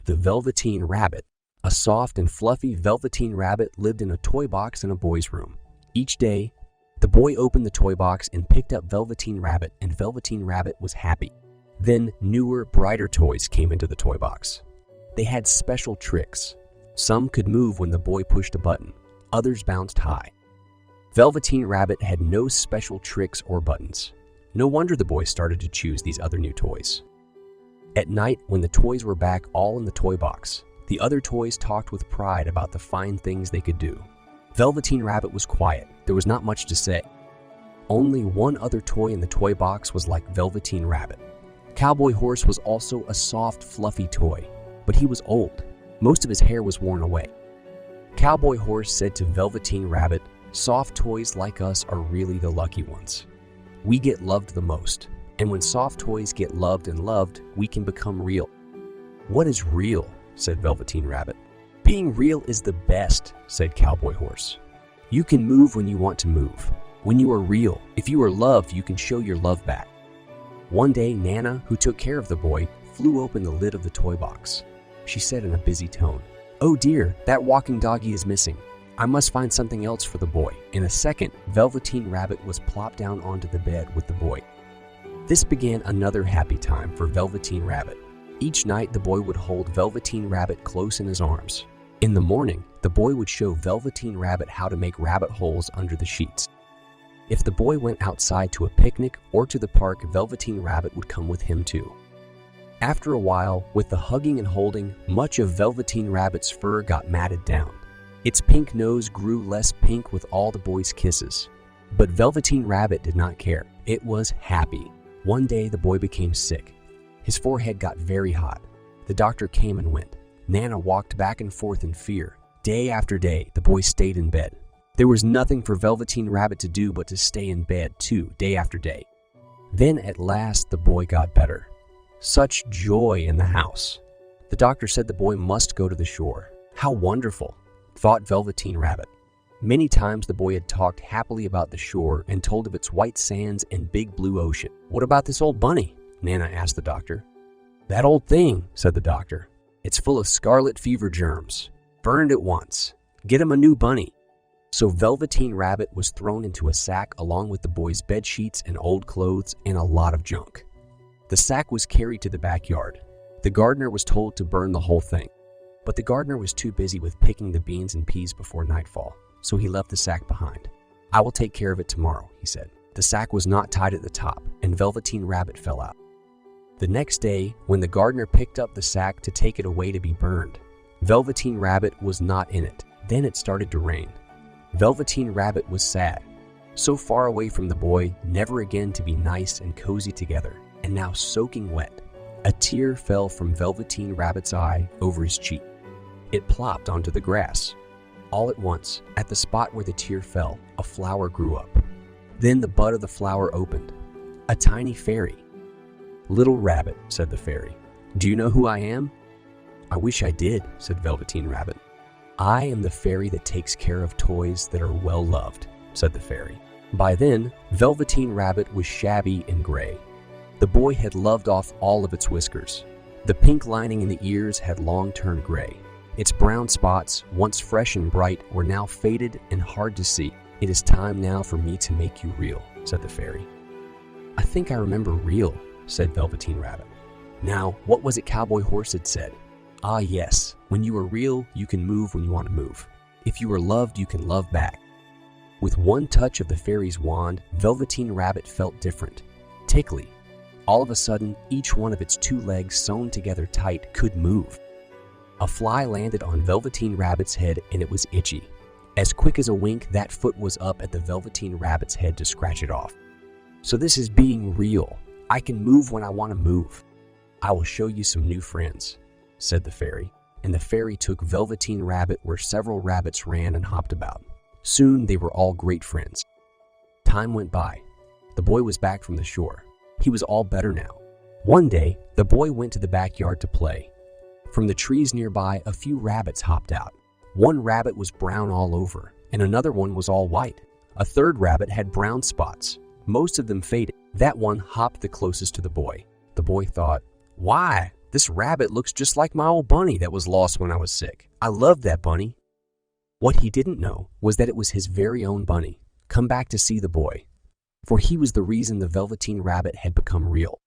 The Velveteen Rabbit. A soft and fluffy Velveteen Rabbit lived in a toy box in a boy's room. Each day, the boy opened the toy box and picked up Velveteen Rabbit, and Velveteen Rabbit was happy. Then newer, brighter toys came into the toy box. They had special tricks. Some could move when the boy pushed a button. Others bounced high. Velveteen Rabbit had no special tricks or buttons. No wonder the boy started to choose these other new toys. At night, when the toys were back all in the toy box, the other toys talked with pride about the fine things they could do. Velveteen Rabbit was quiet. There was not much to say. Only one other toy in the toy box was like Velveteen Rabbit. Cowboy Horse was also a soft, fluffy toy, but he was old. Most of his hair was worn away. Cowboy Horse said to Velveteen Rabbit, "Soft toys like us are really the lucky ones. We get loved the most, and when soft toys get loved and loved, we can become real." "What is real?" said Velveteen Rabbit. "Being real is the best," said Cowboy Horse. "You can move when you want to move. When you are real, if you are loved, you can show your love back." One day, Nana, who took care of the boy, flew open the lid of the toy box. She said in a busy tone, "Oh dear, that walking doggy is missing. I must find something else for the boy." In a second, Velveteen Rabbit was plopped down onto the bed with the boy. This began another happy time for Velveteen Rabbit. Each night, the boy would hold Velveteen Rabbit close in his arms. In the morning, the boy would show Velveteen Rabbit how to make rabbit holes under the sheets. If the boy went outside to a picnic or to the park, Velveteen Rabbit would come with him too. After a while, with the hugging and holding, much of Velveteen Rabbit's fur got matted down. Its pink nose grew less pink with all the boy's kisses. But Velveteen Rabbit did not care. It was happy. One day, the boy became sick. His forehead got very hot. The doctor came and went. Nana walked back and forth in fear. Day after day, the boy stayed in bed. There was nothing for Velveteen Rabbit to do but to stay in bed too, day after day. Then at last, the boy got better. Such joy in the house. The doctor said the boy must go to the shore. How wonderful, thought Velveteen Rabbit. Many times the boy had talked happily about the shore and told of its white sands and big blue ocean. "What about this old bunny?" Nana asked the doctor. "That old thing," said the doctor. "It's full of scarlet fever germs. Burn it at once. Get him a new bunny." So Velveteen Rabbit was thrown into a sack along with the boy's bed sheets and old clothes and a lot of junk. The sack was carried to the backyard. The gardener was told to burn the whole thing. But the gardener was too busy with picking the beans and peas before nightfall, so he left the sack behind. "I will take care of it tomorrow," he said. The sack was not tied at the top, and Velveteen Rabbit fell out. The next day, when the gardener picked up the sack to take it away to be burned, Velveteen Rabbit was not in it. Then it started to rain. Velveteen Rabbit was sad. So far away from the boy, never again to be nice and cozy together, and now soaking wet. A tear fell from Velveteen Rabbit's eye over his cheek. It plopped onto the grass. All at once, at the spot where the tear fell, a flower grew up. Then the bud of the flower opened. A tiny fairy. "Little Rabbit," said the fairy, "do you know who I am?" "I wish I did," said Velveteen Rabbit. "I am the fairy that takes care of toys that are well loved," said the fairy. By then, Velveteen Rabbit was shabby and gray. The boy had loved off all of its whiskers. The pink lining in the ears had long turned gray. Its brown spots, once fresh and bright, were now faded and hard to see. "It is time now for me to make you real," said the fairy. "I think I remember real," said Velveteen Rabbit. Now, what was it Cowboy Horse had said? Ah yes, when you are real, you can move when you want to move. If you are loved, you can love back. With one touch of the fairy's wand, Velveteen Rabbit felt different, tickly. All of a sudden, each one of its two legs sewn together tight could move. A fly landed on Velveteen Rabbit's head and it was itchy. As quick as a wink, that foot was up at the Velveteen Rabbit's head to scratch it off. "So this is being real. I can move when I want to move. I will show you some new friends," said the fairy. And the fairy took Velveteen Rabbit where several rabbits ran and hopped about. Soon they were all great friends. Time went by. The boy was back from the shore. He was all better now. One day, the boy went to the backyard to play. From the trees nearby, a few rabbits hopped out. One rabbit was brown all over, and another one was all white. A third rabbit had brown spots. Most of them faded. That one hopped the closest to the boy. The boy thought, "Why, This rabbit looks just like my old bunny that was lost when I was sick. I loved that bunny." What he didn't know was that it was his very own bunny, come back to see the boy, for he was the reason the Velveteen Rabbit had become real.